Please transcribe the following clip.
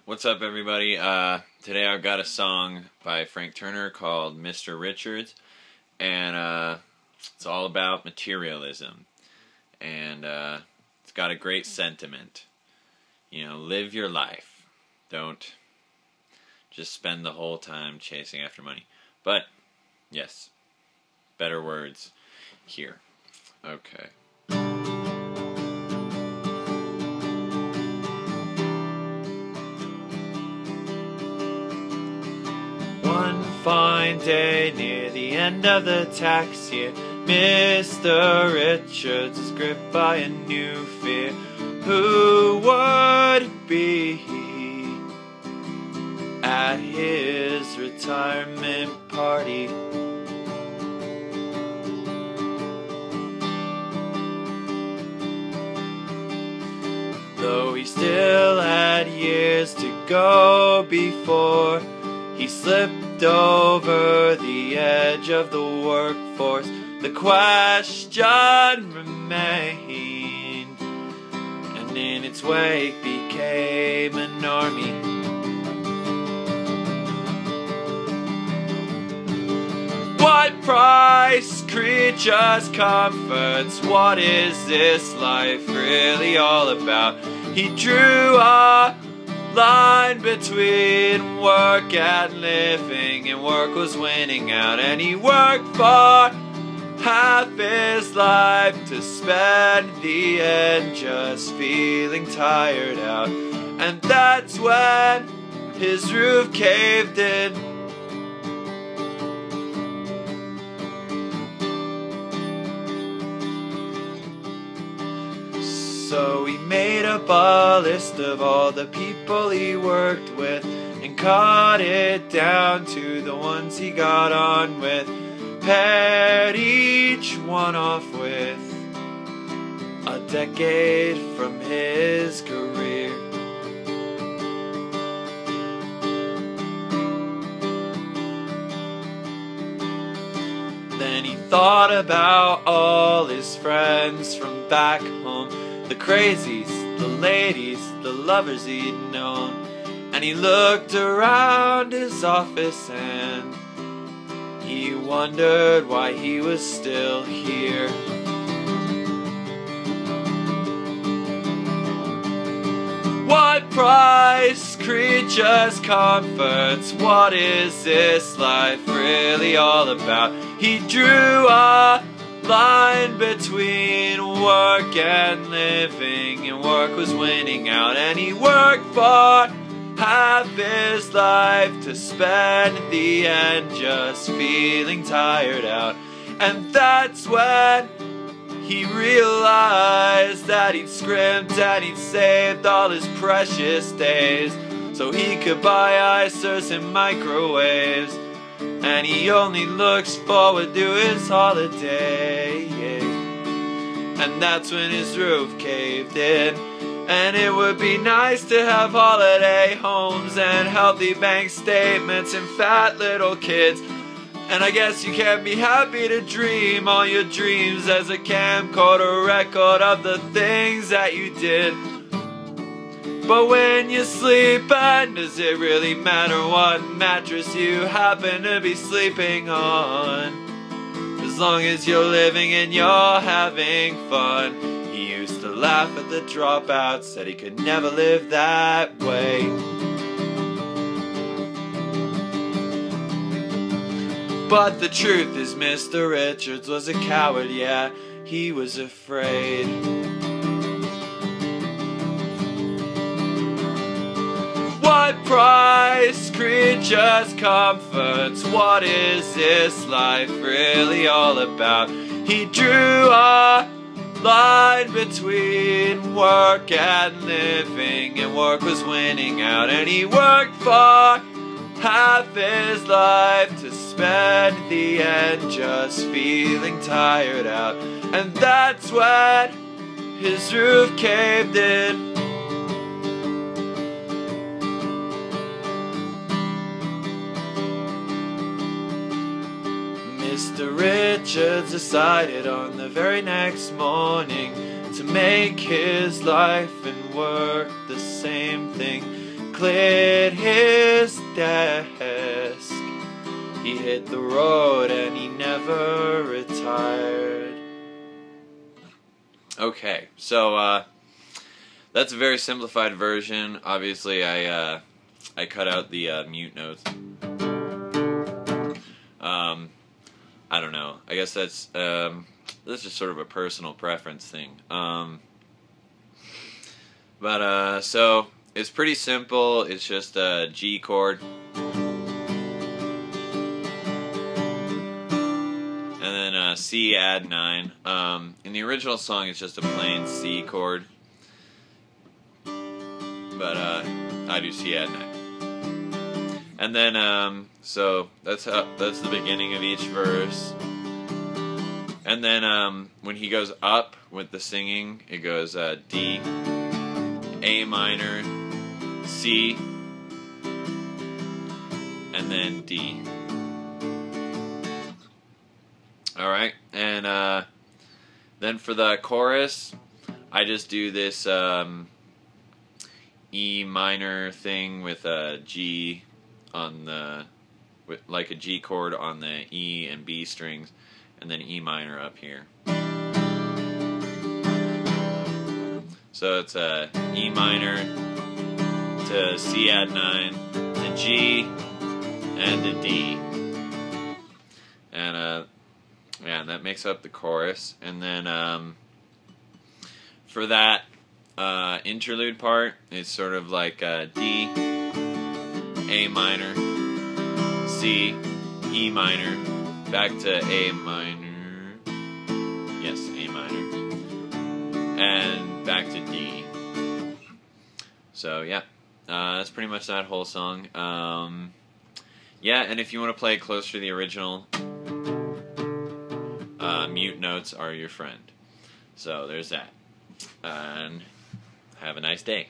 What's up, everybody? Today I've got a song by Frank Turner called Mr. Richards, and it's all about materialism, and it's got a great sentiment. You know, live your life. Don't just spend the whole time chasing after money. But, yes, better words here. Okay. One fine day near the end of the tax year, Mr. Richards is gripped by a new fear. Who would it be at his retirement party? Though he still had years to go before he slipped over the edge of the workforce, the question remained, and in its wake became an army. What price, creatures, comforts, what is this life really all about? He drew a line between work and living, and work was winning out, and he worked for half his life to spend the end just feeling tired out. And that's when his roof caved in. So he made up a list of all the people he worked with and cut it down to the ones he got on with. Paired each one off with a decade from his career. Then he thought about all his friends from back home, the crazies, the ladies, the lovers he'd known. And he looked around his office and he wondered why he was still here. What price, creatures, comforts, what is this life really all about? He drew a line between work and living, and work was winning out, and he worked for half his life to spend the end just feeling tired out. And that's when he realized that he'd scrimped and he'd saved all his precious days so he could buy icers and microwaves, and he only looks forward to his holiday. And that's when his roof caved in. And it would be nice to have holiday homes and healthy bank statements and fat little kids. And I guess you can be happy to dream all your dreams as a camcorder record of the things that you did. But when you sleep, and does it really matter what mattress you happen to be sleeping on? As long as you're living and you're having fun. He used to laugh at the dropouts, said he could never live that way. But the truth is Mr. Richards was a coward, yeah, he was afraid. What price, creatures, comforts, what is this life really all about? He drew a line between work and living, and work was winning out, and he worked for half his life to spend the end just feeling tired out. And that's when his roof caved in. Mr. Richards decided on the very next morning to make his life and work the same thing. cleared his desk. He hit the road and he never retired. Okay, so that's a very simplified version. Obviously, I cut out the mute notes. I don't know. I guess that's just sort of a personal preference thing. So it's pretty simple. It's just a G chord, and then C add 9. In the original song, it's just a plain C chord, but I do C add 9. And then so that's the beginning of each verse. And then when he goes up with the singing, it goes D, A minor, C, and then D. Alright, and then for the chorus, I just do this E minor thing with a G on the, like a G chord on the E and B strings, and then E minor up here. So it's a E minor to C add 9 to G and to D, and yeah, and that makes up the chorus. And then for that interlude part, it's sort of like D, A minor, C, E minor, back to A minor, yes, A minor, and back to D. So yeah, that's pretty much that whole song. Yeah, and if you want to play it closer to the original, mute notes are your friend. So there's that, and have a nice day.